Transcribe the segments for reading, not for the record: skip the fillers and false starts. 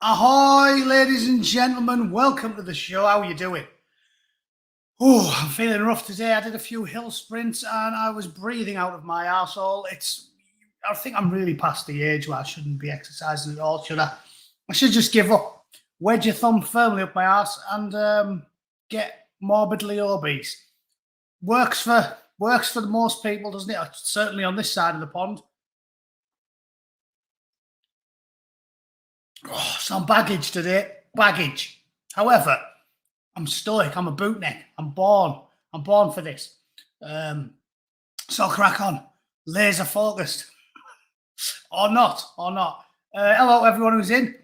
Ahoy, ladies and gentlemen. Welcome to the show. How are you doing? Oh, I'm feeling rough today. I did a few hill sprints and I was breathing out of my arsehole. I think I'm really past the age where I shouldn't be exercising at all, should I? I should just give up, wedge your thumb firmly up my arse and get morbidly obese. Works for the most people, doesn't it? Certainly on this side of the pond. Oh, some baggage today. Baggage. However, I'm stoic. I'm a bootneck. I'm born for this. So I'll crack on. Laser focused. Or not. Hello, everyone who's in.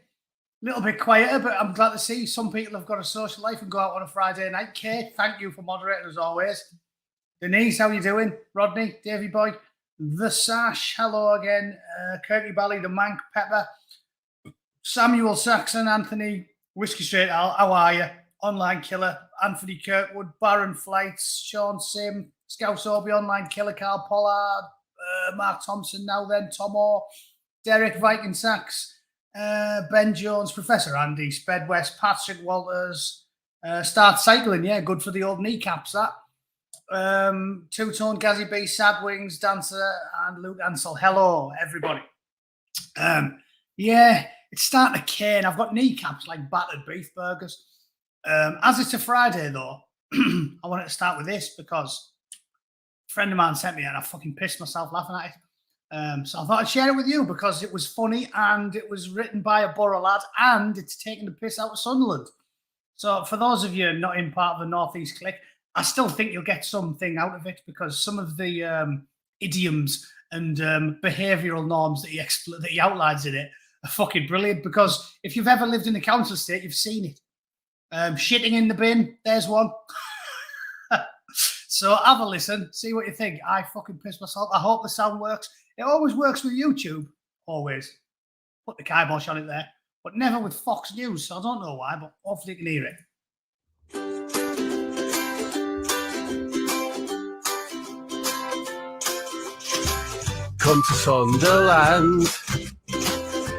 A little bit quieter, but I'm glad to see some people have got a social life and go out on a Friday night. Kate, thank you for moderating as always. Denise, how you doing? Rodney, Davy Boy, The Sash, hello again. Kirky Bally, The Mank, Pepper, Samuel Saxon, Anthony, Whiskey Straight Al, how are you? Online Killer, Anthony Kirkwood, Baron Flights, Sean Sim, Scouse Obi, Online Killer, Carl Pollard, Mark Thompson, now then, Tom Orr, Derek Viking Sachs, Ben Jones, Professor Andy, Sped West, Patrick Walters, Start Cycling, yeah, good for the old kneecaps, that. Two-Tone, Gazzy B, Sad Wings, Dancer, and Luke Ansel. Hello, everybody. Yeah, it's starting to cane. I've got kneecaps like battered beef burgers. As it's a Friday, though, I wanted to start with this because a friend of mine sent me it and I fucking pissed myself laughing at it. So I thought I'd share it with you because it was funny and it was written by a Borough lad and it's taking the piss out of Sunderland. So for those of you not in part of the Northeast clique, I still think you'll get something out of it because some of the idioms and behavioural norms that he outlines in it are fucking brilliant because if you've ever lived in a council estate, you've seen it. Shitting in the bin, there's one. So have a listen, see what you think. I fucking pissed myself. I hope the sound works. It always works with YouTube, always. Put the kibosh on it there, but never with Fox News. So I don't know why, but hopefully you can hear it. Come to Sunderland.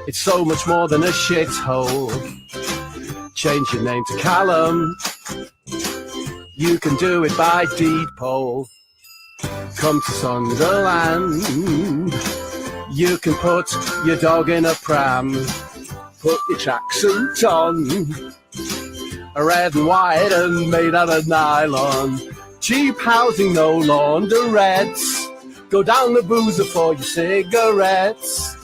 It's so much more than a shithole. Change your name to Callum. You can do it by deed poll. Come to Sunderland. You can put your dog in a pram. Put your tracksuit on. A red and white and made out of nylon. Cheap housing, no launderettes. Go down the boozer for your cigarettes.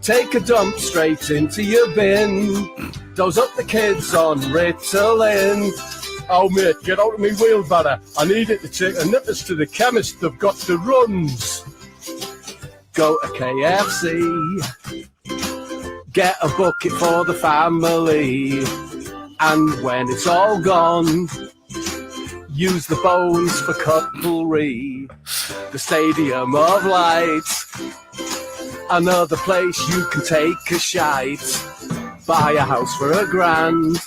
Take a dump straight into your bin. Dose up the kids on Ritalin. Oh mate, get out of me wheelbarrow. I need it to take the nippers to the chemist. They've got the runs. Go to KFC. Get a bucket for the family. And when it's all gone, use the bones for cutlery. The Stadium of Light. Another place you can take a shite. Buy a house for £1,000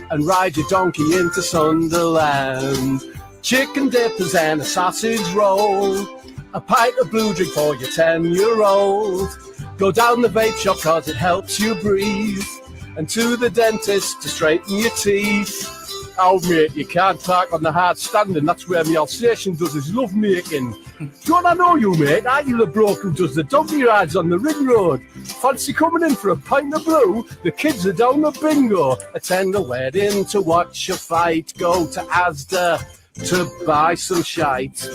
and ride your donkey into Sunderland. Chicken dippers and a sausage roll. A pint of blue drink for your 10-year-old. Go down the vape shop cause it helps you breathe. And to the dentist to straighten your teeth. Oh mate, you can't park on the hard standing. That's where my Alsatian does his love making. Don't I know you, mate? Aren't you the bloke who does the donkey rides on the ring road? Fancy coming in for a pint of brew? The kids are down the bingo. Attend a wedding to watch a fight. Go to Asda to buy some shite.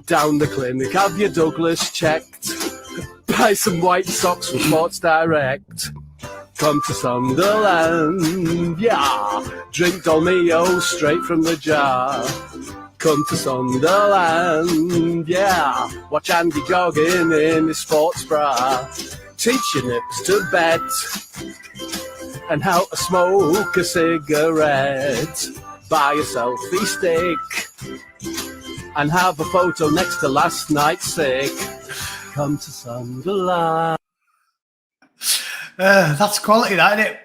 Down the clinic, have your Douglas checked. Buy some white socks from Sports Direct. Come to Sunderland, yeah. Drink Dolmio straight from the jar. Come to Sunderland, yeah. Watch Andy jogging in his sports bra. Teach your nips to bet and how to smoke a cigarette. Buy a selfie stick and have a photo next to last night's sick. Come to Sunderland. That's quality, that, isn't it?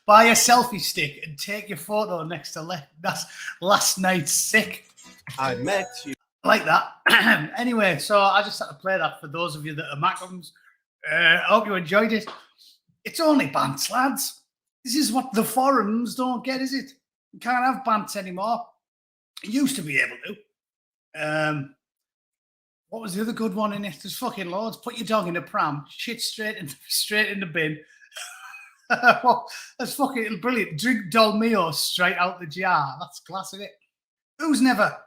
Buy a selfie stick and take your photo next to that's last night's sick. I met you. Like that. Anyway, so I just had to play that for those of you that are Macums. I hope you enjoyed it. It's only bants, lads. This is what the forums don't get, is it? You can't have bants anymore. You used to be able to. What was the other good one in it? There's fucking loads. Put your dog in a pram, shit straight in the bin. Well, that's fucking brilliant. Drink Dolmio straight out the jar. That's class, isn't it? Who's never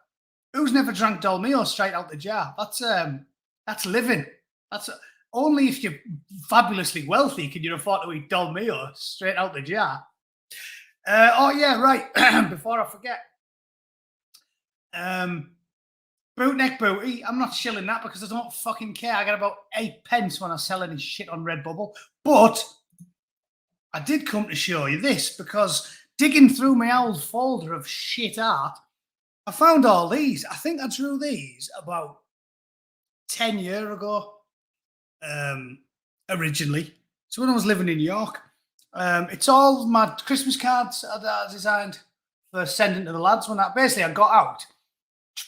drank Dolmio straight out the jar? That's living. That's only if you're fabulously wealthy can you afford to eat Dolmio straight out the jar. Oh yeah, right. Before I forget, Bootneck Booty. I'm not shilling that because I don't fucking care. I get about 8 pence when I sell any shit on Redbubble. But I did come to show you this because digging through my old folder of shit art, I found all these. I think I drew these about 10 years ago, originally. So when I was living in York, it's all my Christmas cards that I designed for sending to the lads. When basically I got out,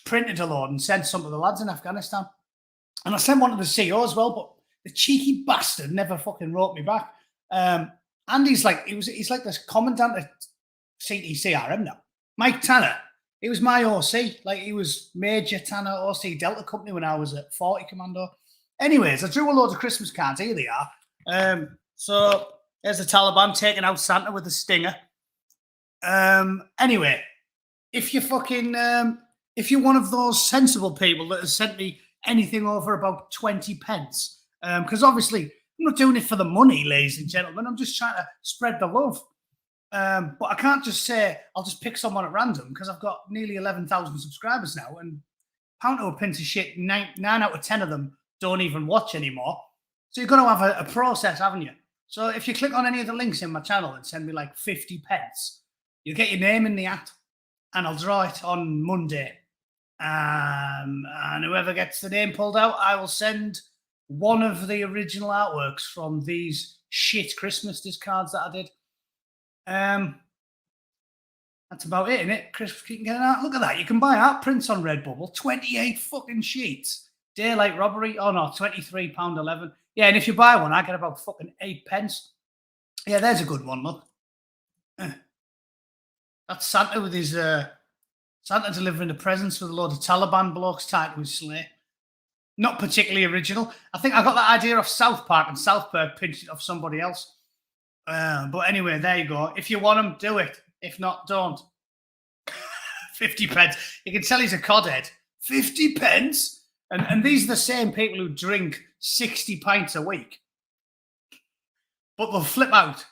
printed a load and sent some to the lads in Afghanistan. And I sent one to the CEO as well, but the cheeky bastard never fucking wrote me back. And he's like this commandant at CTCRM now. Mike Tanner. He was my OC. Like, he was Major Tanner, OC Delta Company when I was at 40 Commando. Anyways, I drew a load of Christmas cards. Here they are. So there's the Taliban taking out Santa with a stinger. Anyway, if you're one of those sensible people that has sent me anything over about 20 pence, because obviously I'm not doing it for the money, ladies and gentlemen. I'm just trying to spread the love. But I can't just say I'll just pick someone at random because I've got nearly 11,000 subscribers now, and pound to a pint of shit, 9 out of 10 of them don't even watch anymore. So you've got to have a process, haven't you? So if you click on any of the links in my channel and send me like 50 pence, you'll get your name in the hat, and I'll draw it on Monday. And whoever gets the name pulled out, I will send one of the original artworks from these shit Christmas discards that I did. That's about it, innit? Chris, you can get an art. Look at that. You can buy art prints on Redbubble. 28 fucking sheets. Daylight robbery. Oh no, £23.11. Yeah, and if you buy one, I get about fucking 8 pence. Yeah, there's a good one, look. That's Santa with his Santa delivering the presents with a load of Taliban blokes tied to his sleigh. Not particularly original. I think I got that idea off South Park, and South Park pinched it off somebody else. But anyway, there you go. If you want them, do it. If not, don't. 50 pence. You can tell he's a codhead. 50 pence? And these are the same people who drink 60 pints a week. But they'll flip out.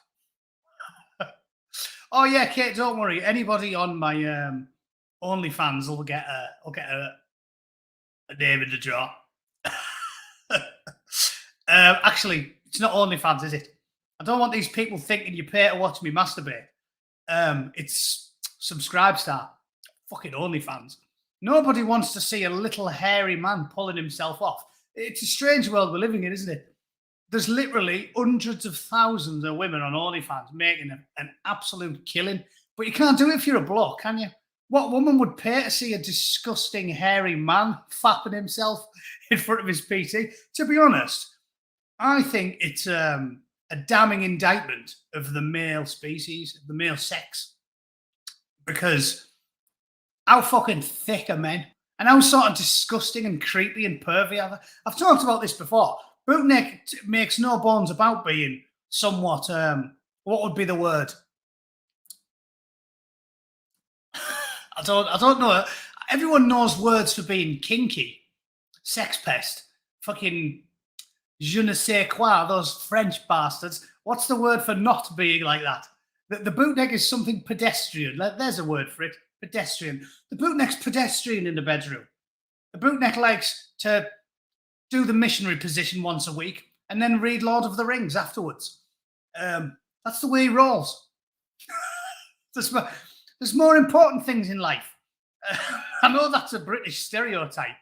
Oh yeah, Kate, don't worry. Anybody on my OnlyFans will get a name in the draw. Actually, it's not OnlyFans, is it? I don't want these people thinking you pay to watch me masturbate. It's Subscribestar. Fucking OnlyFans. Nobody wants to see a little hairy man pulling himself off. It's a strange world we're living in, isn't it? There's literally hundreds of thousands of women on OnlyFans making an absolute killing. But you can't do it if you're a bloke, can you? What woman would pay to see a disgusting hairy man fapping himself in front of his PT? To be honest, I think it's a damning indictment of the male species, the male sex. Because how fucking thick are men? And how sort of disgusting and creepy and pervy are they? I've talked about this before. Bootneck makes no bones about being somewhat, what would be the word? I don't know. Everyone knows words for being kinky. Sex pest. Fucking je ne sais quoi, those French bastards. What's the word for not being like that? The bootneck is something pedestrian. There's a word for it. Pedestrian. The bootneck's pedestrian in the bedroom. The bootneck likes to do the missionary position once a week and then read Lord of the Rings afterwards. That's the way he rolls. There's more important things in life. I know that's a British stereotype,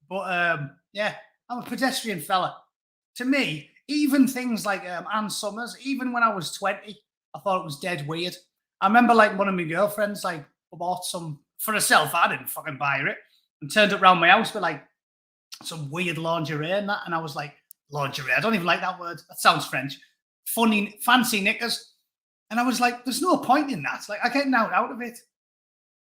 but yeah, I'm a pedestrian fella. To me, even things like Anne Summers, even when I was 20, I thought it was dead weird. I remember like one of my girlfriends like bought some for herself. I didn't fucking buy her it, and turned it around my house with like some weird lingerie and that. And I was like, lingerie? I don't even like that word. That sounds French. funny, fancy knickers. And I was like, there's no point in that. Like, I get out of it.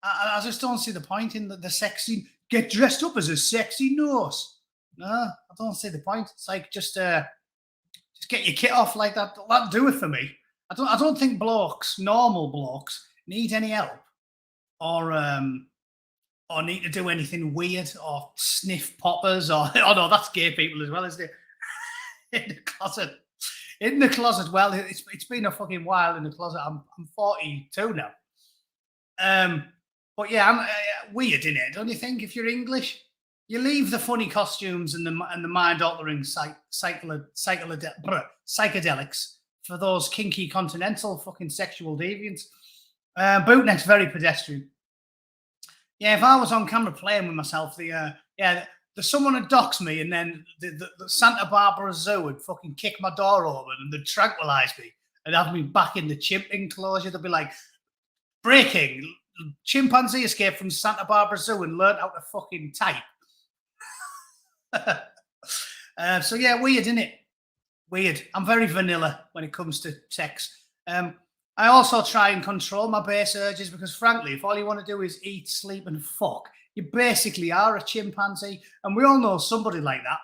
I just don't see the point in the sexy, get dressed up as a sexy nurse. No, I don't see the point. It's like, just get your kit off like that. That'll do it for me. I don't think normal blokes, need any help or need to do anything weird or sniff poppers or oh no, that's gay people as well, isn't it? In the closet. Well, it's been a fucking while in the closet. I'm 42 now. But yeah, I'm weird in it, don't you think? If you're English, you leave the funny costumes and the mind-altering psychedelics for those kinky continental fucking sexual deviants. Bootneck's very pedestrian. Yeah, if I was on camera playing with myself, there's someone would dox me, and then the Santa Barbara Zoo would fucking kick my door open and they'd tranquilise me and have me back in the chimp enclosure. They'd be like, breaking, chimpanzee escaped from Santa Barbara Zoo and learned how to fucking type. So yeah, weird, isn't it? Weird. I'm very vanilla when it comes to sex. I also try and control my base urges because, frankly, if all you want to do is eat, sleep, and fuck, you basically are a chimpanzee. And we all know somebody like that.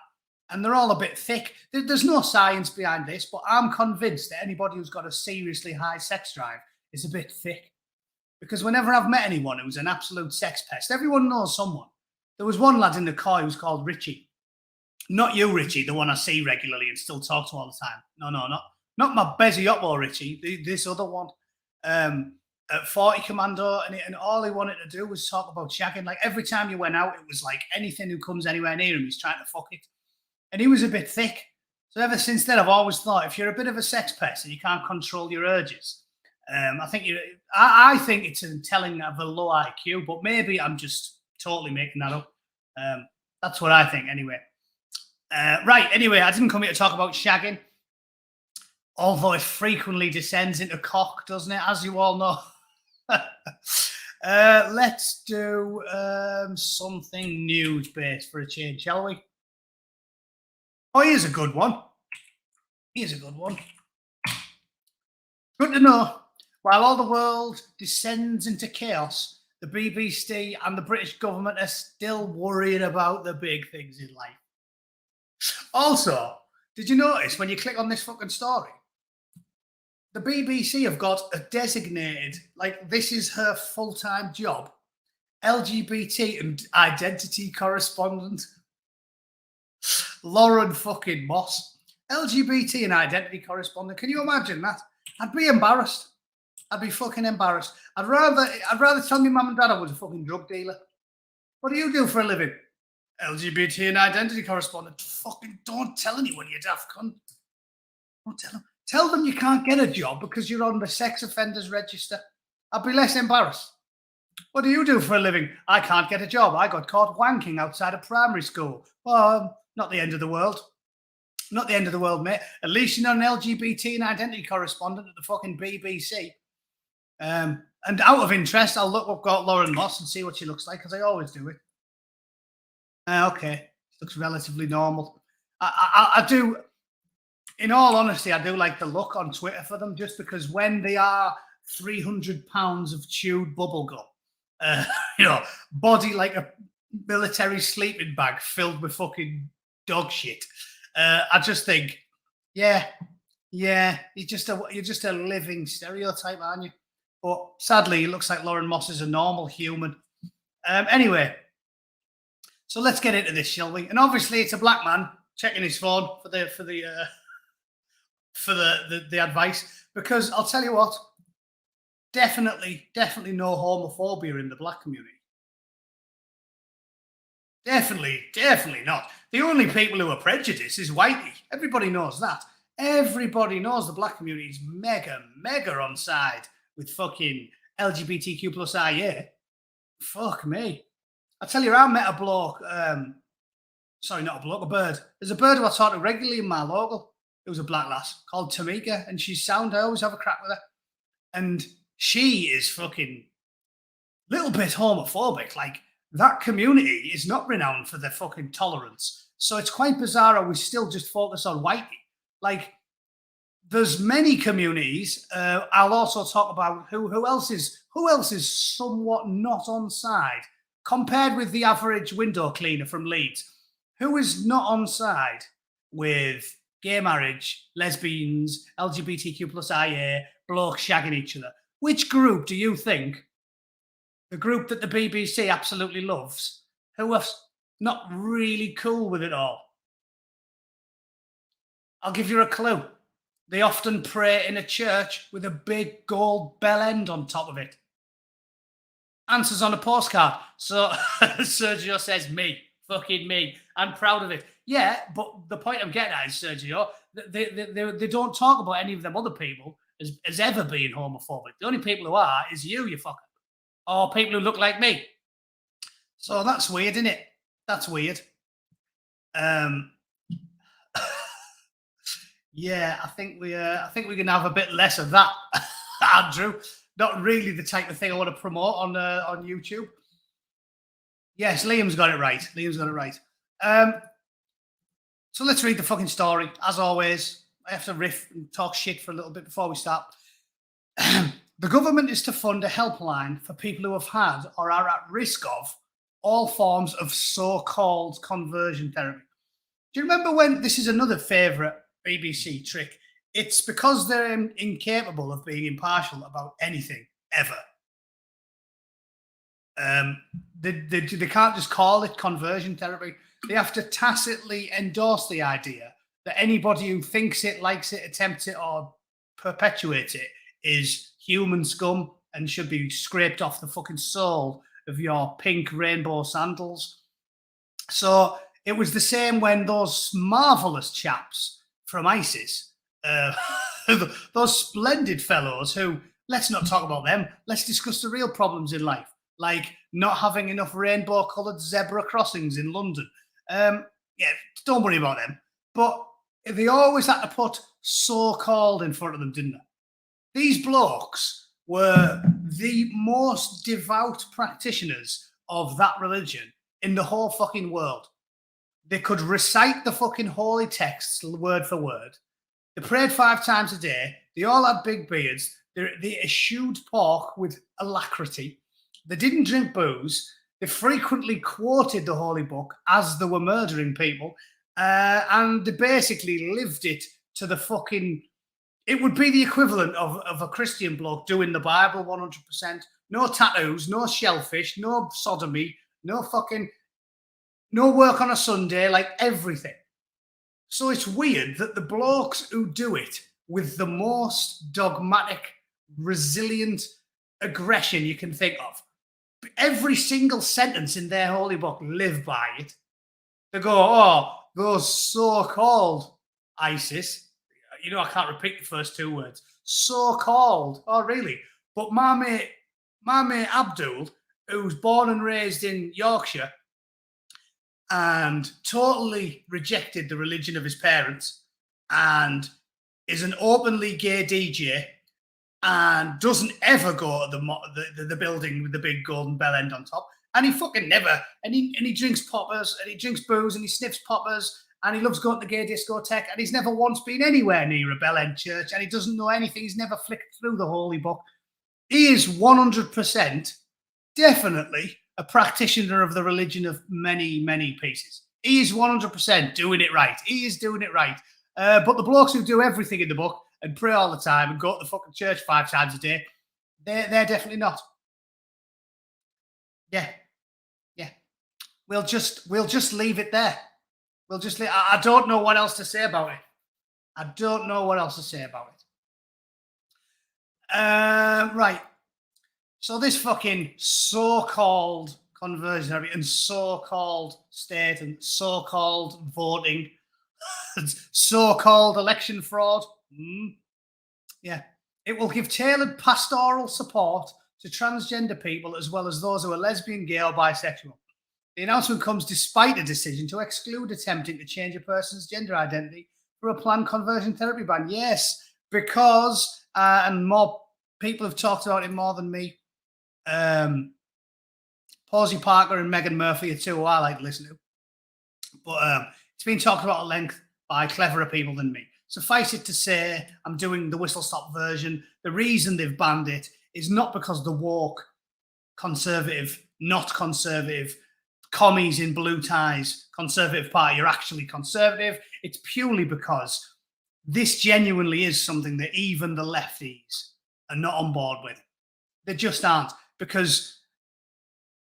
And they're all a bit thick. There's no science behind this, but I'm convinced that anybody who's got a seriously high sex drive is a bit thick. Because whenever I've met anyone who's an absolute sex pest, everyone knows someone. There was one lad in the car who was called Richie. Not you, Richie, the one I see regularly and still talk to all the time. No, not my Bezzy Oppo Richie, this other one. At 40 Commando, and all he wanted to do was talk about shagging. Like, every time you went out, it was like anything who comes anywhere near him, he's trying to fuck it. And he was a bit thick. So ever since then, I've always thought, if you're a bit of a sex pest and you can't control your urges, I think it's a telling of a low IQ, but maybe I'm just totally making that up. That's what I think, anyway. Right, anyway, I didn't come here to talk about shagging, although it frequently descends into cock, doesn't it? As you all know. Let's do something news-based for a change, shall we? Oh, here's a good one. Good to know. While all the world descends into chaos, the BBC and the British government are still worried about the big things in life. Also, did you notice when you click on this fucking story, the BBC have got a designated, like, this is her full-time job, LGBT and identity correspondent, Lauren fucking Moss. LGBT and identity correspondent. Can you imagine that? I'd be embarrassed. I'd be fucking embarrassed. I'd rather tell my mum and dad I was a fucking drug dealer. What do you do for a living? LGBT and identity correspondent. Fucking don't tell anyone, you daft cunt. Don't tell them. Tell them you can't get a job because you're on the sex offenders register. I'd be less embarrassed. What do you do for a living? I can't get a job. I got caught wanking outside a primary school. Well, not the end of the world. Not the end of the world, mate. At least you're not an LGBT and identity correspondent at the fucking BBC. And out of interest, I'll look up Lauren Moss and see what she looks like, because I always do it. Okay. Looks relatively normal. I do, in all honesty, I do like the look on Twitter for them, just because when they are 300 pounds of chewed bubblegum, body like a military sleeping bag filled with fucking dog shit. I just think, yeah, you're just a living stereotype, aren't you? But sadly, it looks like Lauren Moss is a normal human. Anyway, so let's get into this, shall we? And obviously, it's a black man checking his phone for the advice, because I'll tell you what, definitely no homophobia in the black community. Definitely not. The only people who are prejudiced is whitey. Everybody knows that. Everybody knows the black community is mega on side with fucking LGBTQ plus IA. Fuck me. I tell you, I met a bloke, sorry, not a bloke, a bird. There's a bird who I talk to regularly in my local. It was a black lass called Tamika, and she's sound. I always have a crack with her. And she is fucking little bit homophobic. Like, that community is not renowned for their fucking tolerance. So it's quite bizarre how we still just focus on whitey. Like, there's many communities. I'll also talk about who else is somewhat not on side compared with the average window cleaner from Leeds. Who is not on side with gay marriage, lesbians, LGBTQ plus IA, blokes shagging each other? Which group do you think, the group that the BBC absolutely loves, who are not really cool with it all? I'll give you a clue. They often pray in a church with a big gold bell end on top of it. Answers on a postcard. So Sergio says, me, fucking me. I'm proud of it. Yeah, but the point I'm getting at is, Sergio, they don't talk about any of them other people as ever being homophobic. The only people who are is you fucker. Or people who look like me. So that's weird, isn't it? That's weird. Yeah, I think we're gonna have a bit less of that, Andrew. Not really the type of thing I want to promote on YouTube. Yes, Liam's got it right. So let's read the fucking story. As always, I have to riff and talk shit for a little bit before we start. The government is to fund a helpline for people who have had or are at risk of all forms of so-called conversion therapy. Do you remember when, this is another favourite BBC trick, it's because they're incapable of being impartial about anything, ever. They can't just call it conversion therapy. They have to tacitly endorse the idea that anybody who thinks it, likes it, attempts it, or perpetuates it is human scum and should be scraped off the fucking sole of your pink rainbow sandals. So it was the same when those marvellous chaps from ISIS, those splendid fellows who, let's not talk about them, let's discuss the real problems in life, like not having enough rainbow-coloured zebra crossings in London. Yeah, don't worry about them. But they always had to put so-called in front of them, didn't they? These blokes were the most devout practitioners of that religion in the whole fucking world. They could recite the fucking holy texts word for word. They prayed 5 times a day. They all had big beards. They eschewed pork with alacrity. They didn't drink booze. They frequently quoted the holy book as they were murdering people. And they basically lived it to the fucking... It would be the equivalent of a Christian bloke doing the Bible 100%. No tattoos, no shellfish, no sodomy, no work on a Sunday, like everything. So it's weird that the blokes who do it with the most dogmatic, resilient aggression you can think of, every single sentence in their holy book live by it. They go, oh, those so-called ISIS, you know, I can't repeat the first 2 words. So-called, oh really? But my mate Abdul, who's born and raised in Yorkshire, and totally rejected the religion of his parents, and is an openly gay DJ, and doesn't ever go to the building with the big golden bell end on top, and he fucking never, and he drinks poppers, and he drinks booze, and he sniffs poppers, and he loves going to the gay discotheque, and he's never once been anywhere near a bell end church, and he doesn't know anything. He's never flicked through the holy book. He is 100% definitely a practitioner of the religion of many, many pieces. He is 100% doing it right. He is doing it right. But the blokes who do everything in the book and pray all the time and go to the fucking church 5 times a day, they're definitely not. Yeah. We'll just leave it there. We'll just leave. I don't know what else to say about it. Right. So this fucking so-called conversion and so-called state and so-called voting, so-called election fraud. Yeah. It will give tailored pastoral support to transgender people as well as those who are lesbian, gay or bisexual. The announcement comes despite a decision to exclude attempting to change a person's gender identity for a planned conversion therapy ban. Yes, because, and more people have talked about it more than me, Posey Parker and Meghan Murphy are 2 who I like to listen to. But it's been talked about at length by cleverer people than me. Suffice it to say, I'm doing the whistle-stop version. The reason they've banned it is not because the woke, conservative, not conservative, commies in blue ties, Conservative Party are actually conservative. It's purely because this genuinely is something that even the lefties are not on board with. They just aren't, because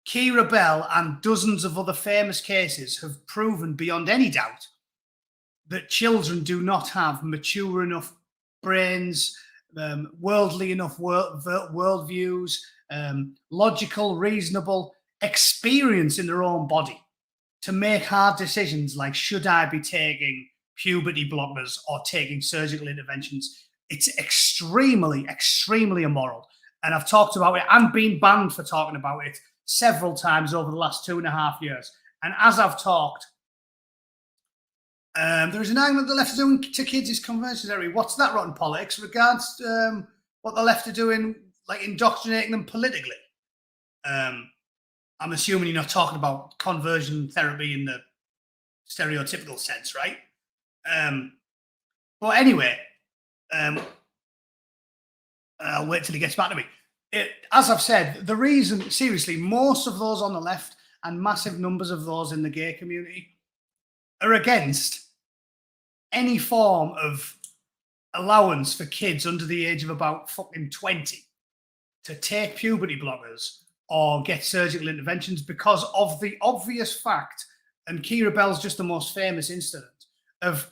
Keira Bell and dozens of other famous cases have proven beyond any doubt that children do not have mature enough brains, worldly enough worldviews, logical, reasonable experience in their own body to make hard decisions like, should I be taking puberty blockers or taking surgical interventions? It's extremely, extremely immoral. And I've talked about it and been banned for talking about it several times over the last 2.5 years. And as I've talked, there is an argument the left is doing to kids is conversionary. What's that, rotten politics? Regards what the left are doing, like indoctrinating them politically. I'm assuming you're not talking about conversion therapy in the stereotypical sense, right? But anyway, I'll wait till he gets back to me. As I've said, the reason, seriously, most of those on the left and massive numbers of those in the gay community are against any form of allowance for kids under the age of about fucking 20 to take puberty blockers or get surgical interventions because of the obvious fact, and Keira Bell's just the most famous incident, of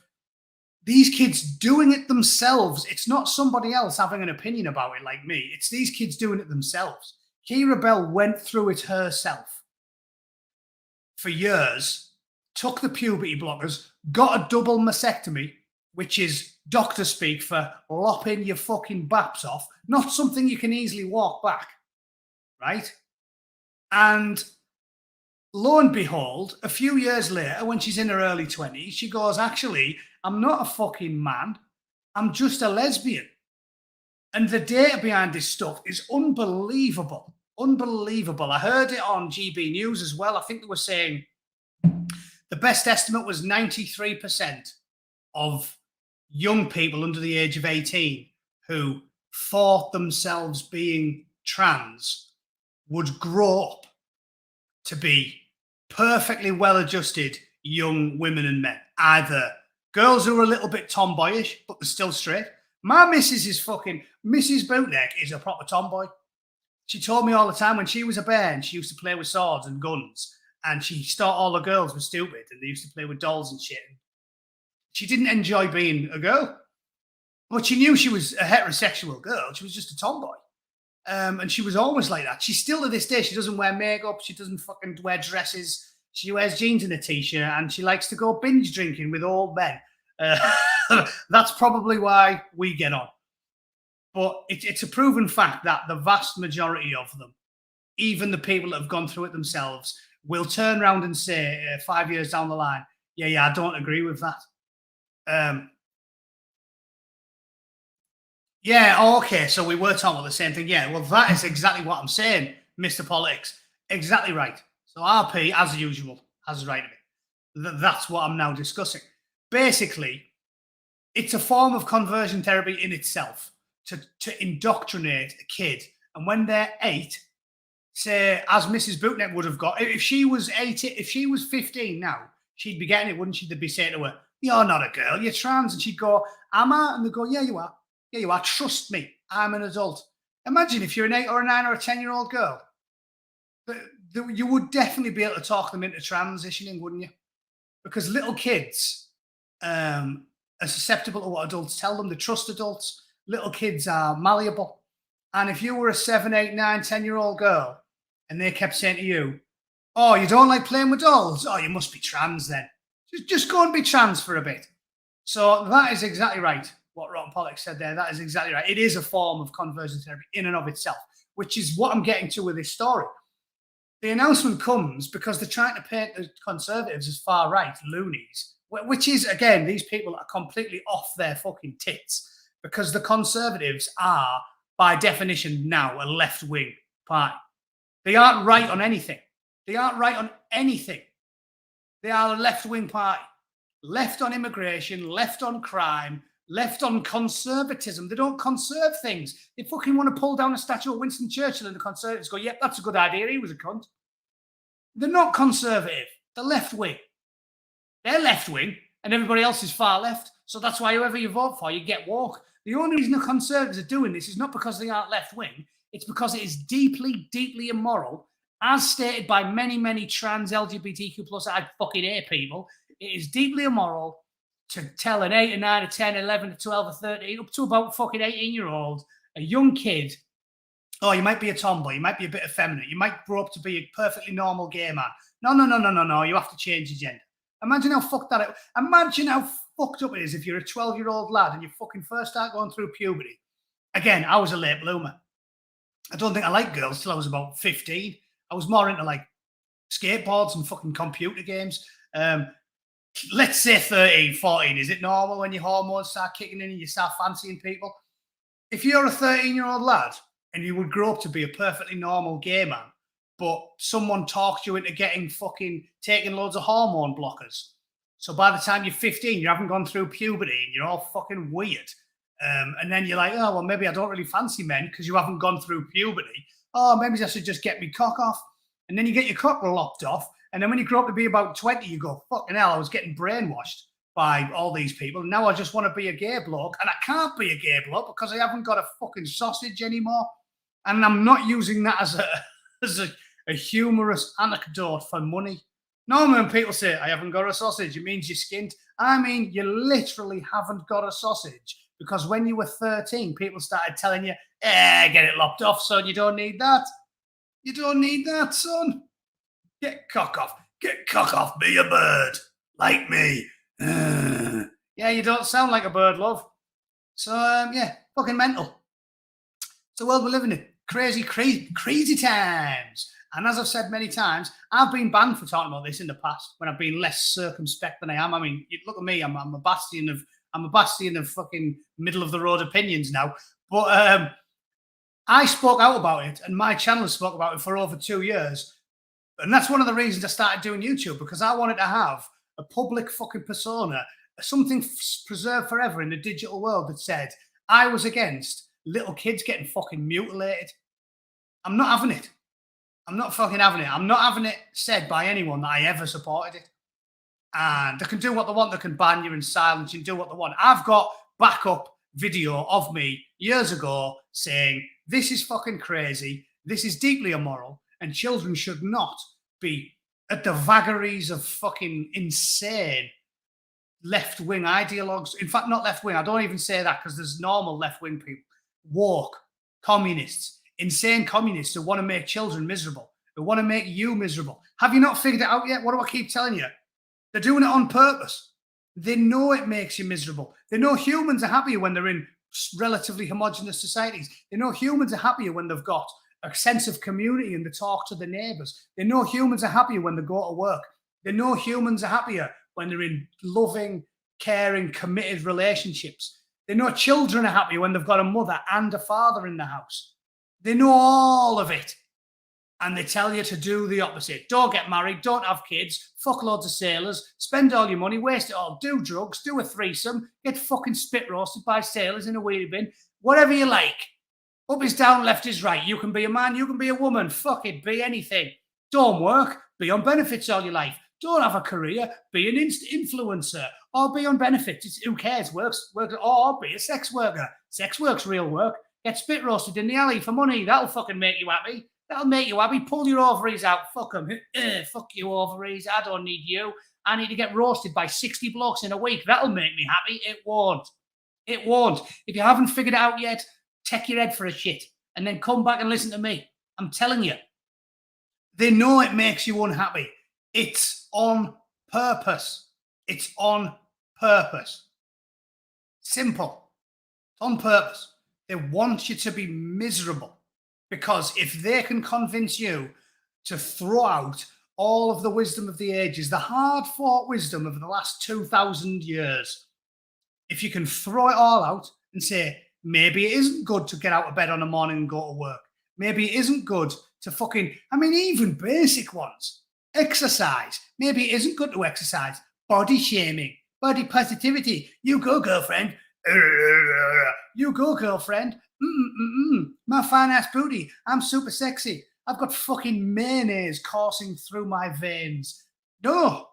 these kids doing it themselves. It's not somebody else having an opinion about it like me. It's these kids doing it themselves. Keira Bell went through it herself for years, took the puberty blockers, got a double mastectomy, which is doctor speak for lopping your fucking baps off, not something you can easily walk back, right? And lo and behold, a few years later, when she's in her early 20s, she goes, actually, I'm not a fucking man. I'm just a lesbian. And the data behind this stuff is unbelievable. Unbelievable. I heard it on GB News as well. I think they were saying the best estimate was 93% of young people under the age of 18 who thought themselves being trans would grow up to be perfectly well-adjusted young women and men. Either girls who are a little bit tomboyish, but they're still straight. My missus is fucking... Mrs. Bootneck is a proper tomboy. She told me all the time when she was a bear and she used to play with swords and guns, and she thought all the girls were stupid and they used to play with dolls and shit. She didn't enjoy being a girl, but she knew she was a heterosexual girl. She was just a tomboy. And she was always like that. She still, to this day, she doesn't wear makeup. She doesn't fucking wear dresses. She wears jeans and a t-shirt, and she likes to go binge drinking with old men. That's probably why we get on. But it's a proven fact that the vast majority of them, even the people that have gone through it themselves, will turn around and say 5 years down the line, yeah, I don't agree with that. Yeah, okay, so we were talking about the same thing. Yeah, well, that is exactly what I'm saying, Mr. Politics. Exactly right. So RP, as usual, has right of it. That's what I'm now discussing. Basically, it's a form of conversion therapy in itself to indoctrinate a kid. And when they're 8, say, as Mrs. Bootneck would have got, if she was 18, if she was 15 now, she'd be getting it, wouldn't she? They'd be saying to her, you're not a girl, you're trans. And she'd go, am I? And they'd go, yeah, you are. Yeah, you are. Trust me, I'm an adult. Imagine if you're an 8 or a 9 or a 10-year-old girl. You would definitely be able to talk them into transitioning, wouldn't you? Because little kids are susceptible to what adults tell them. They trust adults. Little kids are malleable. And if you were a 7, 8, 9, 10-year-old girl and they kept saying to you, oh, you don't like playing with dolls? Oh, you must be trans then. Just go and be trans for a bit. So that is exactly right. What Rotten Politics said there, that is exactly right. It is a form of conversion therapy in and of itself, which is what I'm getting to with this story. The announcement comes because they're trying to paint the Conservatives as far right, loonies, which is, again, these people are completely off their fucking tits because the Conservatives are, by definition now, a left-wing party. They aren't right on anything. They aren't right on anything. They are a left-wing party. Left on immigration, left on crime, left on conservatism. They don't conserve things. They fucking want to pull down a statue of Winston Churchill and the Conservatives go, yep, that's a good idea. He was a cunt. They're not conservative. They're left wing. They're left wing and everybody else is far left. So that's why whoever you vote for, you get woke. The only reason the Conservatives are doing this is not because they aren't left wing. It's because it is deeply, deeply immoral, as stated by many, many trans LGBTQ plus I fucking hate people. It is deeply immoral to tell an 8, a 9, a 10, 11, a 12, a 13, up to about fucking 18-year-old, a young kid, oh, you might be a tomboy, you might be a bit effeminate, you might grow up to be a perfectly normal gay man. No, you have to change your gender. Imagine how fucked that is. Imagine how fucked up it is if you're a 12-year-old lad and you fucking first start going through puberty. Again, I was a late bloomer. I don't think I liked girls till I was about 15. I was more into like skateboards and fucking computer games. Let's say 13, 14. Is it normal when your hormones start kicking in and you start fancying people? If you're a 13-year-old lad and you would grow up to be a perfectly normal gay man, but someone talked you into taking loads of hormone blockers. So by the time you're 15, you haven't gone through puberty and you're all fucking weird. And then you're like, oh, well, maybe I don't really fancy men because you haven't gone through puberty. Oh, maybe I should just get my cock off. And then you get your cock lopped off. And then when you grow up to be about 20, you go, fucking hell, I was getting brainwashed by all these people. And now I just want to be a gay bloke. And I can't be a gay bloke because I haven't got a fucking sausage anymore. And I'm not using that as a humorous anecdote for money. Normally when people say, I haven't got a sausage, it means you're skint. I mean, you literally haven't got a sausage. Because when you were 13, people started telling you, get it lopped off, son. You don't need that. You don't need that, son. Get cock off. Get cock off. Be a bird. Like me. Yeah, you don't sound like a bird, love. So, yeah, fucking mental. It's the world we live in. Crazy, crazy, crazy times. And as I've said many times, I've been banned for talking about this in the past when I've been less circumspect than I am. I mean, you look at me, I'm a bastion of fucking middle of the road opinions now. But I spoke out about it, and my channel has spoke about it for over 2 years. And that's one of the reasons I started doing YouTube, because I wanted to have a public fucking persona, something preserved forever in the digital world that said I was against little kids getting fucking mutilated. I'm not having it. I'm not fucking having it. I'm not having it said by anyone that I ever supported it. And they can do what they want. They can ban you and silence you and do what they want. I've got backup video of me years ago saying, this is fucking crazy. This is deeply immoral. And children should not be at the vagaries of fucking insane left-wing ideologues. In fact, not left-wing. I don't even say that because there's normal left-wing people. Woke, communists, insane communists who want to make children miserable, who want to make you miserable. Have you not figured it out yet? What do I keep telling you? They're doing it on purpose. They know it makes you miserable. They know humans are happier when they're in relatively homogenous societies. They know humans are happier when they've got a sense of community and they talk to the neighbours. They know humans are happier when they go to work. They know humans are happier when they're in loving, caring, committed relationships. They know children are happier when they've got a mother and a father in the house. They know all of it. And they tell you to do the opposite. Don't get married, don't have kids, fuck loads of sailors, spend all your money, waste it all, do drugs, do a threesome, get fucking spit roasted by sailors in a wheelie bin, whatever you like. Up is down, left is right. You can be a man, you can be a woman, fuck it, be anything. Don't work, be on benefits all your life. Don't have a career, be an influencer, or be on benefits. Who cares? Work, or be a sex worker. Sex work's real work. Get spit roasted in the alley for money. That'll fucking make you happy. That'll make you happy. Pull your ovaries out. Fuck them. Fuck you ovaries. I don't need you. I need to get roasted by 60 blokes in a week. That'll make me happy. It won't. It won't. If you haven't figured it out yet, take your head for a shit and then come back and listen to me. I'm telling you. They know it makes you unhappy. It's on purpose. It's on purpose. Simple. It's on purpose. They want you to be miserable. Because if they can convince you to throw out all of the wisdom of the ages, the hard-fought wisdom of the last 2,000 years, if you can throw it all out and say, maybe it isn't good to get out of bed on a morning and go to work. Maybe it isn't good to even basic ones. Exercise. Maybe it isn't good to exercise. Body shaming. Body positivity. You go, girlfriend. You go, girlfriend. My fine ass booty. I'm super sexy. I've got fucking mayonnaise coursing through my veins. No,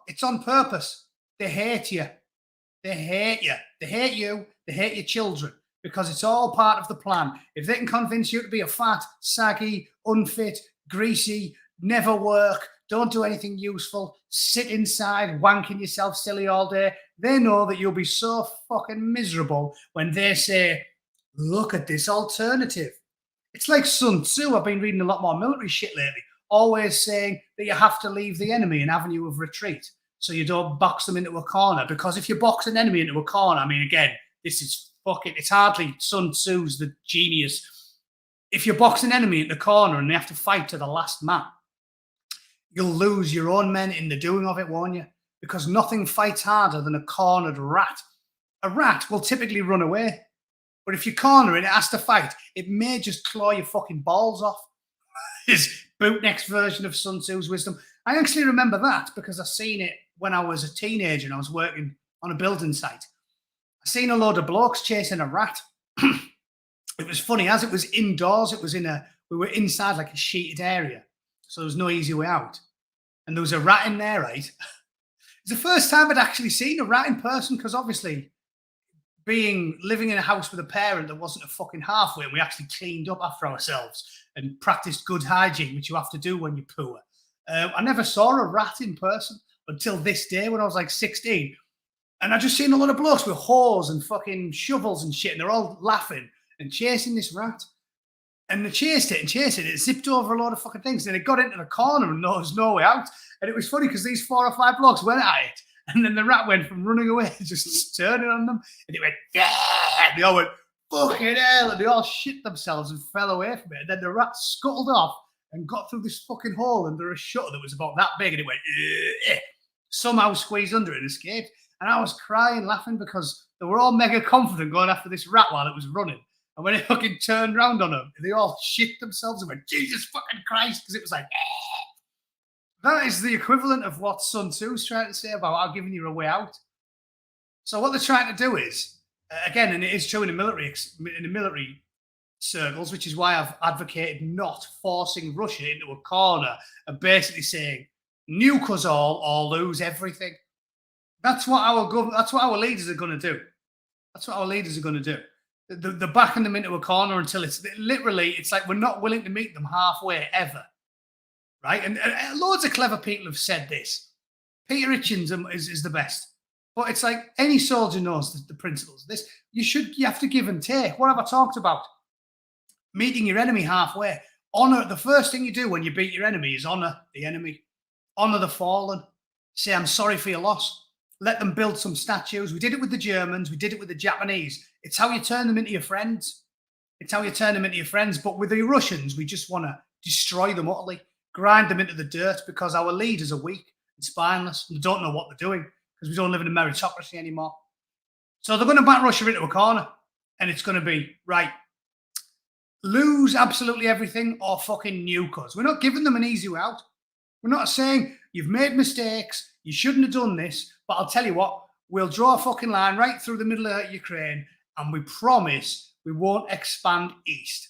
it's on purpose. They hate you. They hate you. They hate you. They hate your children because it's all part of the plan. If they can convince you to be a fat, saggy, unfit, greasy, never work, don't do anything useful, sit inside, wanking yourself silly all day, they know that you'll be so fucking miserable when they say, look at this alternative. It's like Sun Tzu. I've been reading a lot more military shit lately, always saying that you have to leave the enemy an avenue of retreat so you don't box them into a corner. Because if you box an enemy into a corner, I mean, again, this is fucking, it's hardly Sun Tzu's the genius. If you box an enemy in the corner and they have to fight to the last man, you'll lose your own men in the doing of it, won't you? Because nothing fights harder than a cornered rat. A rat will typically run away. But if you corner it, it has to fight. It may just claw your fucking balls off. His Bootneck's version of Sun Tzu's wisdom. I actually remember that because I seen it when I was a teenager and I was working on a building site. I seen a load of blokes chasing a rat. It was funny, as it was indoors, we were inside like a sheeted area. So there was no easy way out. And there was a rat in there, right? It's the first time I'd actually seen a rat in person because obviously living in a house with a parent that wasn't a fucking halfway, and we actually cleaned up after ourselves and practiced good hygiene, which you have to do when you're poor. I never saw a rat in person until this day when I was like 16. And I just seen a lot of blokes with hoes and fucking shovels and shit, and they're all laughing and chasing this rat. And they chased it. It zipped over a lot of fucking things. And it got into the corner and there was no way out. And it was funny because these 4 or 5 blokes went at it. And then the rat went from running away to just turning on them. And it went, yeah. And they all went, fucking hell. And they all shit themselves and fell away from it. And then the rat scuttled off and got through this fucking hole under a shutter that was about that big. And it went, somehow squeezed under it and escaped. And I was crying, laughing because they were all mega confident going after this rat while it was running. And when it fucking turned round on them, they all shit themselves and went, Jesus fucking Christ, because it was like, That is the equivalent of what Sun Tzu's trying to say about I've given you a way out. So what they're trying to do is, again, and it is true in the military circles, which is why I've advocated not forcing Russia into a corner and basically saying, nuke us all or lose everything. That's what our leaders are going to do. That's what our leaders are going to do. They're backing them into a corner until it's like we're not willing to meet them halfway ever, right? And loads of clever people have said this. Peter Hitchens is the best, but it's like any soldier knows the principles of this. You have to give and take. What have I talked about? Meeting your enemy halfway. Honor. The first thing you do when you beat your enemy is honor the enemy, honor the fallen. Say I'm sorry for your loss. Let them build some statues. We did it with the Germans. We did it with the Japanese. It's how you turn them into your friends. But with the Russians, we just want to destroy them utterly, grind them into the dirt because our leaders are weak and spineless and don't know what they're doing because we don't live in a meritocracy anymore. So they're going to back Russia into a corner and it's going to be, right, lose absolutely everything or fucking nuke us. We're not giving them an easy way out. We're not saying you've made mistakes, you shouldn't have done this, but I'll tell you what, we'll draw a fucking line right through the middle of Ukraine and we promise we won't expand east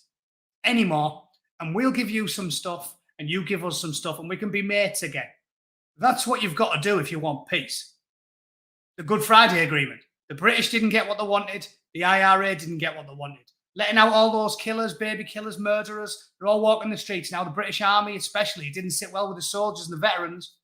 anymore. And we'll give you some stuff and you give us some stuff and we can be mates again. That's what you've got to do if you want peace. The Good Friday Agreement. The British didn't get what they wanted. The IRA didn't get what they wanted. Letting out all those killers, baby killers, murderers. They're all walking the streets now. The British Army especially didn't sit well with the soldiers and the veterans.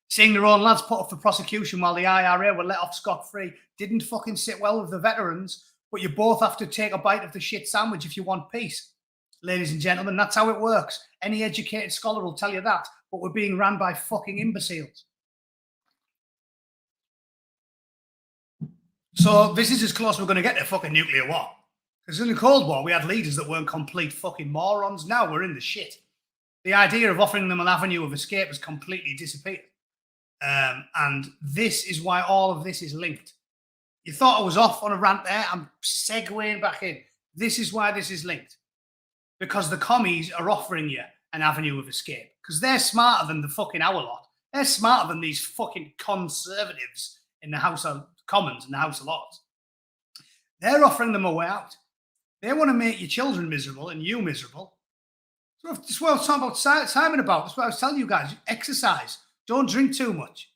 Seeing their own lads put up for prosecution while the IRA were let off scot-free didn't fucking sit well with the veterans. But you both have to take a bite of the shit sandwich if you want peace. Ladies and gentlemen, that's how it works. Any educated scholar will tell you that. But we're being ran by fucking imbeciles. So this is as close as we're going to get to fucking nuclear war. Because in the Cold War, we had leaders that weren't complete fucking morons. Now we're in the shit. The idea of offering them an avenue of escape has completely disappeared. And this is why all of this is linked. You thought I was off on a rant there. I'm segueing back in. This is why this is linked. Because the commies are offering you an avenue of escape. Because they're smarter than the fucking our lot. They're smarter than these fucking conservatives in the House of Commons and the House of Lords. They're offering them a way out. They want to make your children miserable and you miserable. So that's what I was talking about Simon about. That's what I was telling you guys. Exercise. Don't drink too much.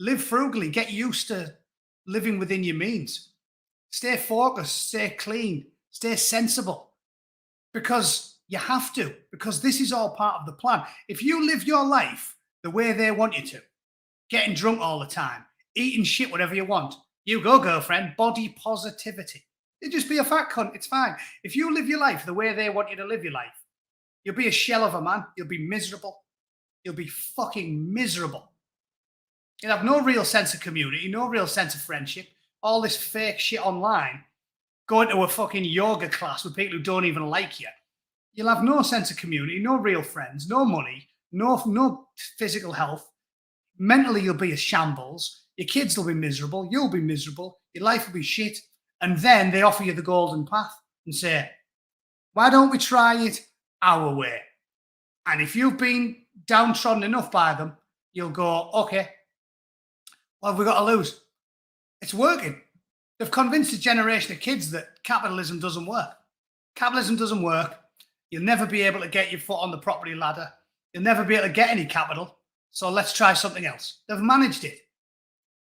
Live frugally. Get used to living within your means. Stay focused. Stay clean. Stay sensible. Because you have to. Because this is all part of the plan. If you live your life the way they want you to, getting drunk all the time, eating shit whatever you want, you go, girlfriend. Body positivity. You just be a fat cunt. It's fine. If you live your life the way they want you to live your life, you'll be a shell of a man. You'll be miserable. You'll be fucking miserable. You'll have no real sense of community, no real sense of friendship. All this fake shit online. Going to a fucking yoga class with people who don't even like you. You'll have no sense of community, no real friends, no money, no physical health. Mentally, you'll be a shambles. Your kids will be miserable. You'll be miserable. Your life will be shit. And then they offer you the golden path and say, why don't we try it our way? And if you've been downtrodden enough by them, you'll go, okay, what have we got to lose? It's working. They've convinced a generation of kids that capitalism doesn't work. Capitalism doesn't work. You'll never be able to get your foot on the property ladder. You'll never be able to get any capital. So let's try something else. They've managed it.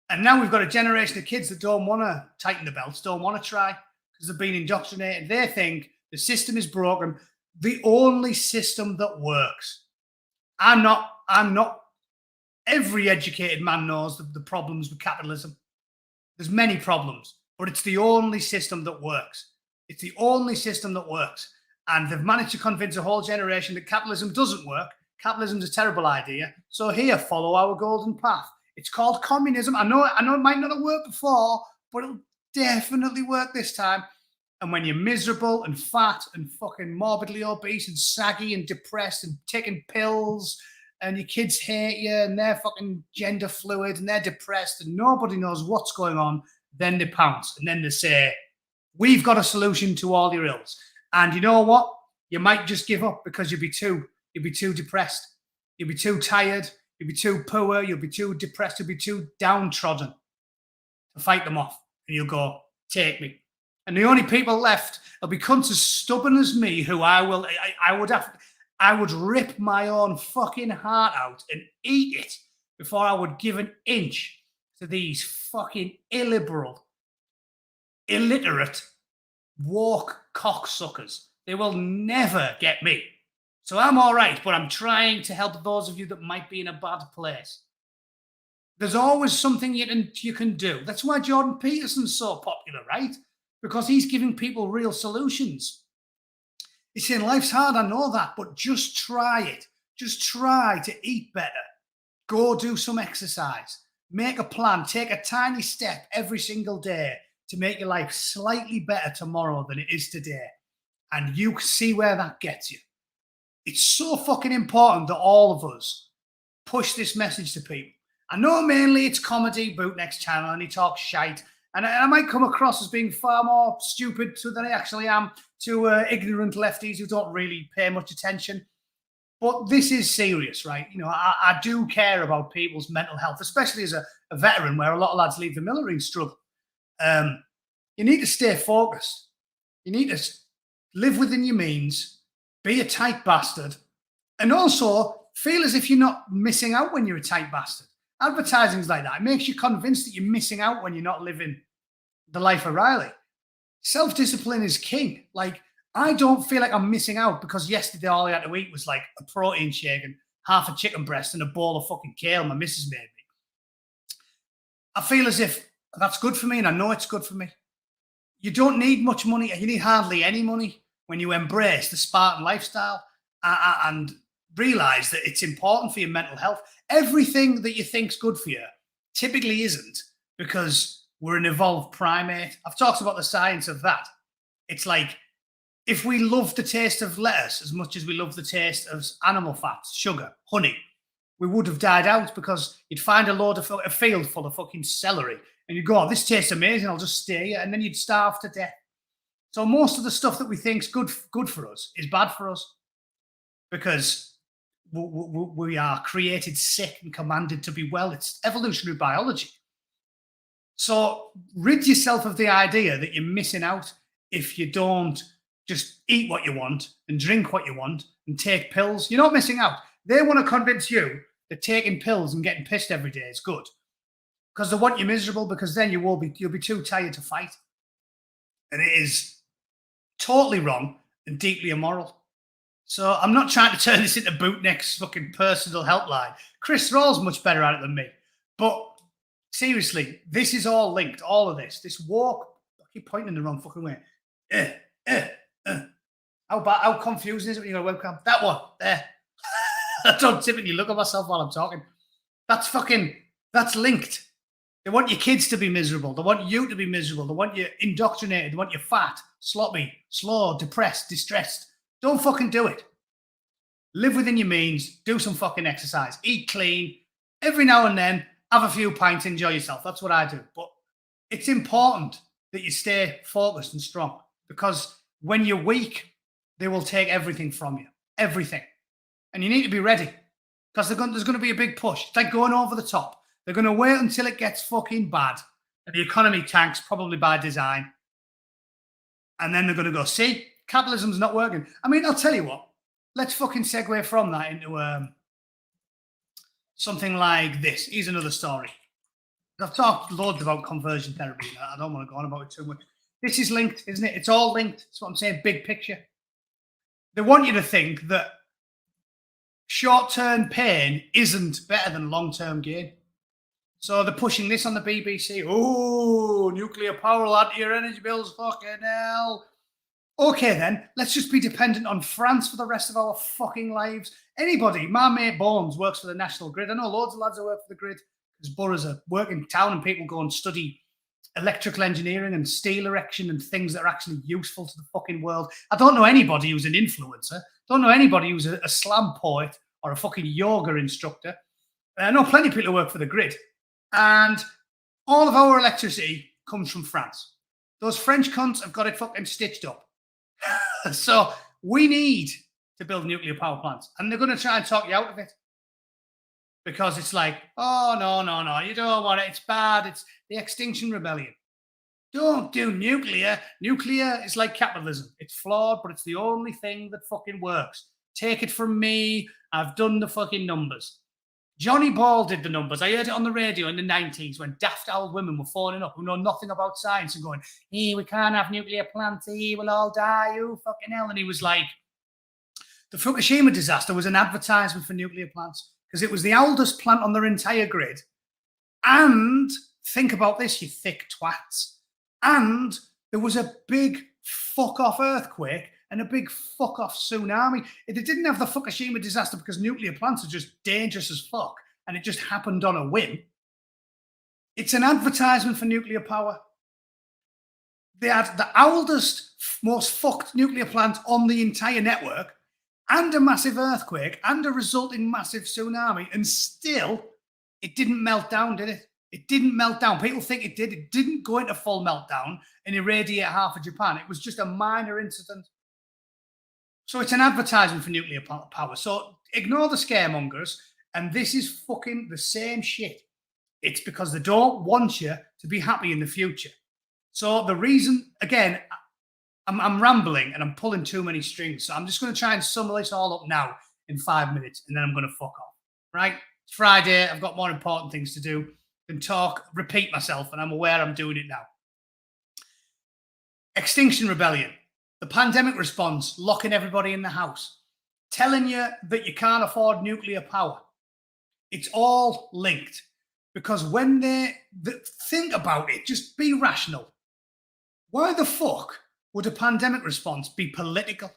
And now we've got a generation of kids that don't want to tighten the belts, don't want to try because they've been indoctrinated. They think the system is broken. The only system that works. I'm not. Every educated man knows the problems with capitalism. There's many problems, but it's the only system that works. It's the only system that works. And they've managed to convince a whole generation that capitalism doesn't work. Capitalism's a terrible idea. So here, follow our golden path. It's called communism. I know it might not have worked before, but it'll definitely work this time. And when you're miserable and fat and fucking morbidly obese and saggy and depressed and taking pills and your kids hate you and they're fucking gender fluid and they're depressed and nobody knows what's going on, then they pounce. And then they say, we've got a solution to all your ills. And you know what? You might just give up because you'll be too depressed. You'll be too tired. You'll be too poor. You'll be too depressed. You'll be too downtrodden to fight them off. And you'll go, take me. And the only people left will be cunts as stubborn as me, who I would rip my own fucking heart out and eat it before I would give an inch to these fucking illiberal, illiterate, woke cocksuckers. They will never get me. So I'm all right, but I'm trying to help those of you that might be in a bad place. There's always something you can do. That's why Jordan Peterson's so popular, right? Because he's giving people real solutions. He's saying life's hard, I know that, but just try it. Just try to eat better. Go do some exercise. Make a plan. Take a tiny step every single day to make your life slightly better tomorrow than it is today. And you see where that gets you. It's so fucking important that all of us push this message to people. I know mainly it's Comedy Bootneck's channel and he talks shite. And I might come across as being far more stupid than I actually am to ignorant lefties who don't really pay much attention. But this is serious, right? You know, I do care about people's mental health, especially as a veteran where a lot of lads leave the military and struggle. You need to stay focused. You need to live within your means. Be a tight bastard. And also feel as if you're not missing out when you're a tight bastard. Advertising's like that. It makes you convinced that you're missing out when you're not living the life of Riley. Self-discipline is king. Like, I don't feel like I'm missing out because yesterday all I had to eat was like a protein shake and half a chicken breast and a bowl of fucking kale my missus made me. I feel as if that's good for me and I know it's good for me. You don't need much money. You need hardly any money when you embrace the Spartan lifestyle and realize that it's important for your mental health. Everything that you think's good for you typically isn't, because we're an evolved primate. I've talked about the science of that. It's like, if we love the taste of lettuce as much as we love the taste of animal fats, sugar, honey, we would have died out, because you'd find a field full of fucking celery and you'd go, oh, this tastes amazing, I'll just stay here, and then you'd starve to death. So most of the stuff that we think's good for us is bad for us, because we are created sick and commanded to be well. It's evolutionary biology. So rid yourself of the idea that you're missing out if you don't just eat what you want and drink what you want and take pills. You're not missing out. They want to convince you that taking pills and getting pissed every day is good because they want you miserable, because then you'll be too tired to fight. And it is totally wrong and deeply immoral. So I'm not trying to turn this into Bootneck's fucking personal helpline. Chris Thrall's much better at it than me. But seriously, this is all linked. All of this walk. I keep pointing in the wrong fucking way. How confusing is it when you got a webcam? That one there. I don't typically look at myself while I'm talking. That's linked. They want your kids to be miserable. They want you to be miserable. They want you indoctrinated. They want you fat, sloppy, slow, depressed, distressed. Don't fucking do it. Live within your means. Do some fucking exercise. Eat clean. Every now and then, have a few pints. Enjoy yourself. That's what I do. But it's important that you stay focused and strong, because when you're weak, they will take everything from you. Everything. And you need to be ready, because there's going to be a big push. It's like going over the top. They're going to wait until it gets fucking bad and the economy tanks, probably by design. And then they're going to go, see, capitalism's not working. I mean, I'll tell you what. Let's fucking segue from that into something like this. Here's another story. I've talked loads about conversion therapy. I don't want to go on about it too much. This is linked, isn't it? It's all linked. That's what I'm saying, big picture. They want you to think that short-term pain isn't better than long-term gain. So they're pushing this on the BBC. Oh, nuclear power will add to your energy bills. Fucking hell. Okay, then, let's just be dependent on France for the rest of our fucking lives. Anybody, my mate Bones works for the National Grid. I know loads of lads that work for the grid because boroughs are working town and people go and study electrical engineering and steel erection and things that are actually useful to the fucking world. I don't know anybody who's an influencer. Don't know anybody who's a slam poet or a fucking yoga instructor. I know plenty of people who work for the grid. And all of our electricity comes from France. Those French cunts have got it fucking stitched up. So we need to build nuclear power plants. And they're going to try and talk you out of it. Because it's like, oh, no, you don't want it. It's bad. It's the Extinction Rebellion. Don't do nuclear. Nuclear is like capitalism. It's flawed, but it's the only thing that fucking works. Take it from me. I've done the fucking numbers. Johnny Ball did the numbers. I heard it on the radio in the 90s when daft old women were phoning up who know nothing about science and going, hey, we can't have nuclear plants. Hey, we'll all die. You fucking hell. And he was like, the Fukushima disaster was an advertisement for nuclear plants because it was the oldest plant on their entire grid. And think about this, you thick twats. And there was a big fuck-off earthquake and a big fuck-off tsunami. They didn't have the Fukushima disaster because nuclear plants are just dangerous as fuck and it just happened on a whim. It's an advertisement for nuclear power. They had the oldest, most fucked nuclear plant on the entire network and a massive earthquake and a resulting massive tsunami, and still it didn't melt down, did it? It didn't melt down. People think it did. It didn't go into full meltdown and irradiate half of Japan. It was just a minor incident. So it's an advertisement for nuclear power. So ignore the scaremongers. And this is fucking the same shit. It's because they don't want you to be happy in the future. So the reason, again, I'm rambling and I'm pulling too many strings. So I'm just going to try and sum this all up now in 5 minutes. And then I'm going to fuck off. Right? It's Friday. I've got more important things to do than talk, repeat myself. And I'm aware I'm doing it now. Extinction Rebellion. The pandemic response, locking everybody in the house, telling you that you can't afford nuclear power. It's all linked because when they think about it, just be rational. Why the fuck would a pandemic response be political?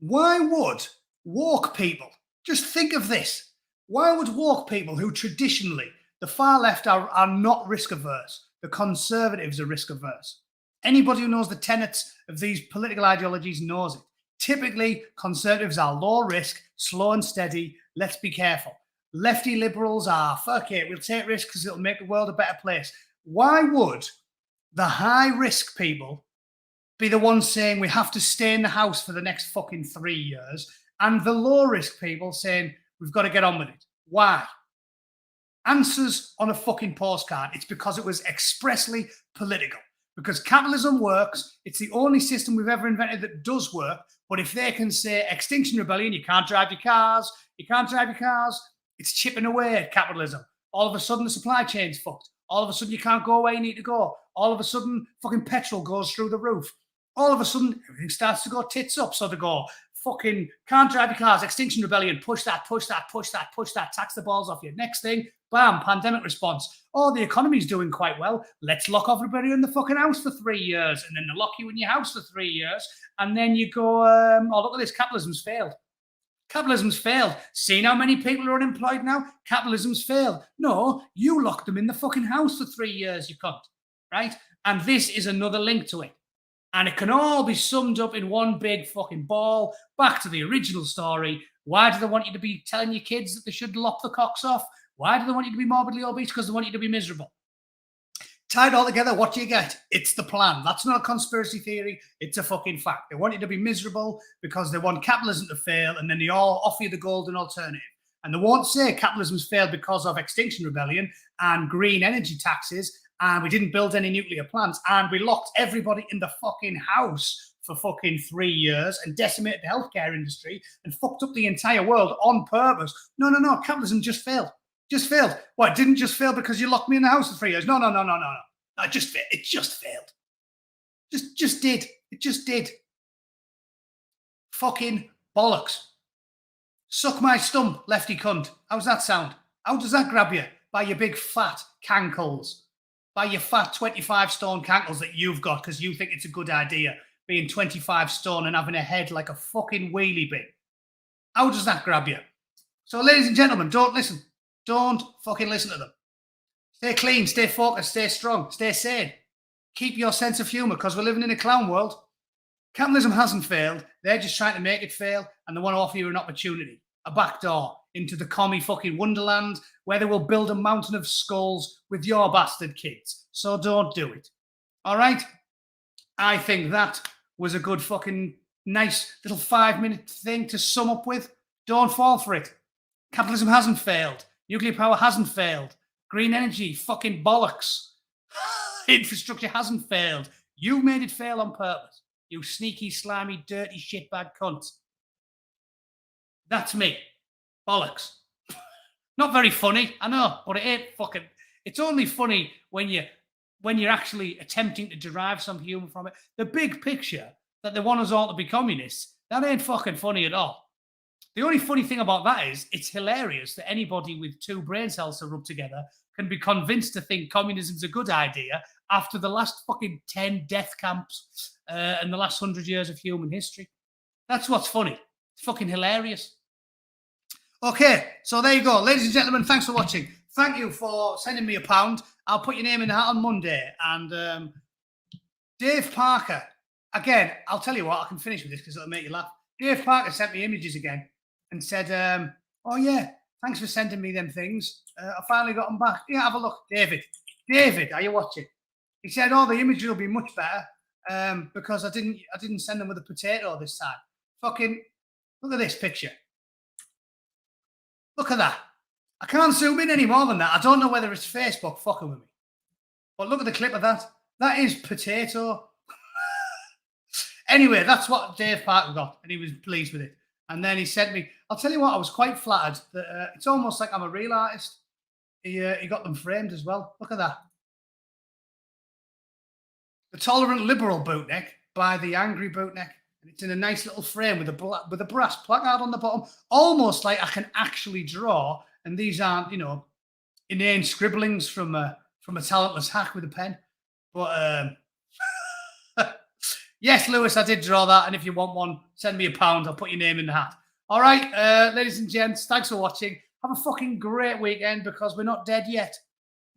Why would woke people, just think of this, why would woke people who traditionally, the far left are not risk averse, the conservatives are risk averse. Anybody who knows the tenets of these political ideologies knows it. Typically, conservatives are low risk, slow and steady. Let's be careful. Lefty liberals are, fuck it, we'll take risks because it'll make the world a better place. Why would the high risk people be the ones saying we have to stay in the house for the next fucking 3 years, and the low risk people saying we've got to get on with it? Why? answers on a fucking postcard. It's because it was expressly political. Because capitalism works. It's the only system we've ever invented that does work. But if they can say Extinction Rebellion, you can't drive your cars, it's chipping away at capitalism. All of a sudden, the supply chain's fucked. All of a sudden, you can't go where you need to go. All of a sudden, fucking petrol goes through the roof. All of a sudden, everything starts to go tits up. So they go, fucking can't drive your cars, Extinction Rebellion, push that, tax the balls off you. Next thing, bam, pandemic response. Oh, the economy's doing quite well. Let's lock everybody in the fucking house for 3 years. And then they lock you in your house for 3 years. And then you go, oh, look at this, capitalism's failed. Capitalism's failed. See how many people are unemployed now? Capitalism's failed. No, you locked them in the fucking house for 3 years, you cunt. Right? And this is another link to it. And it can all be summed up in one big fucking ball. Back to the original story. Why do they want you to be telling your kids that they should lop the cocks off? Why do they want you to be morbidly obese? Because they want you to be miserable. Tied all together, what do you get? It's the plan. That's not a conspiracy theory. It's a fucking fact. They want you to be miserable because they want capitalism to fail, and then they all offer you the golden alternative. And they won't say capitalism's failed because of Extinction Rebellion and green energy taxes, and we didn't build any nuclear plants, and we locked everybody in the fucking house for fucking 3 years and decimated the healthcare industry and fucked up the entire world on purpose. No. Capitalism just failed. Just failed. What? It didn't just fail because you locked me in the house for 3 years. No. It just failed. Just did. It just did. Fucking bollocks. Suck my stump, lefty cunt. How's that sound? How does that grab you? By your big fat cankles. By your fat 25 stone cankles that you've got because you think it's a good idea being 25 stone and having a head like a fucking wheelie bin. How does that grab you? So, ladies and gentlemen, don't listen. Don't fucking listen to them. Stay clean, stay focused, stay strong, stay sane. Keep your sense of humour because we're living in a clown world. Capitalism hasn't failed. They're just trying to make it fail and they want to offer you an opportunity, a backdoor into the commie fucking wonderland where they will build a mountain of skulls with your bastard kids. So don't do it. All right? I think that was a good fucking nice little 5-minute thing to sum up with. Don't fall for it. Capitalism hasn't failed. Nuclear power hasn't failed. Green energy, fucking bollocks. Infrastructure hasn't failed. You made it fail on purpose. You sneaky, slimy, dirty, shitbag cunt. That's me. Bollocks. Not very funny, I know, but it ain't fucking... It's only funny when you're actually attempting to derive some humour from it. The big picture that they want us all to be communists, that ain't fucking funny at all. The only funny thing about that is it's hilarious that anybody with 2 brain cells to rub together can be convinced to think communism's a good idea after the last fucking 10 death camps and the last 100 years of human history. That's what's funny. It's fucking hilarious. Okay, so there you go. Ladies and gentlemen, thanks for watching. Thank you for sending me £1. I'll put your name in the hat on Monday. And Dave Parker, again, I'll tell you what, I can finish with this because it'll make you laugh. Dave Parker sent me images again and said, oh yeah, thanks for sending me them things. I finally got them back. Yeah, have a look. David, are you watching? He said, oh, the imagery will be much better because I didn't send them with a potato this time. Fucking, look at this picture. Look at that. I can't zoom in any more than that. I don't know whether it's Facebook fucking with me. But look at the clip of that. That is potato. Anyway, that's what Dave Parker got, and he was pleased with it. And then he sent me, I'll tell you what, I was quite flattered that it's almost like I'm a real artist. He got them framed as well. Look at that. The Tolerant Liberal Bootneck by the Angry Bootneck. And it's in a nice little frame with a brass placard on the bottom, almost like I can actually draw. And these aren't, inane scribblings from a talentless hack with a pen. But yes, Lewis, I did draw that. And if you want one, send me £1. I'll put your name in the hat. All right, ladies and gents, thanks for watching. Have a fucking great weekend because we're not dead yet.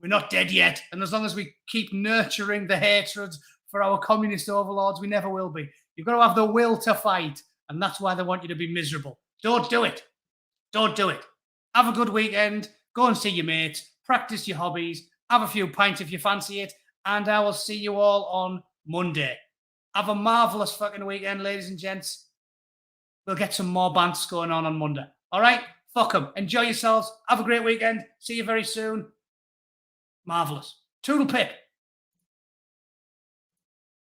We're not dead yet. And as long as we keep nurturing the hatred for our communist overlords, we never will be. You've got to have the will to fight. And that's why they want you to be miserable. Don't do it. Don't do it. Have a good weekend. Go and see your mates. Practice your hobbies. Have a few pints if you fancy it. And I will see you all on Monday. Have a marvellous fucking weekend, ladies and gents. We'll get some more bants going on Monday. All right? Fuck them. Enjoy yourselves. Have a great weekend. See you very soon. Marvellous. Toodle pip.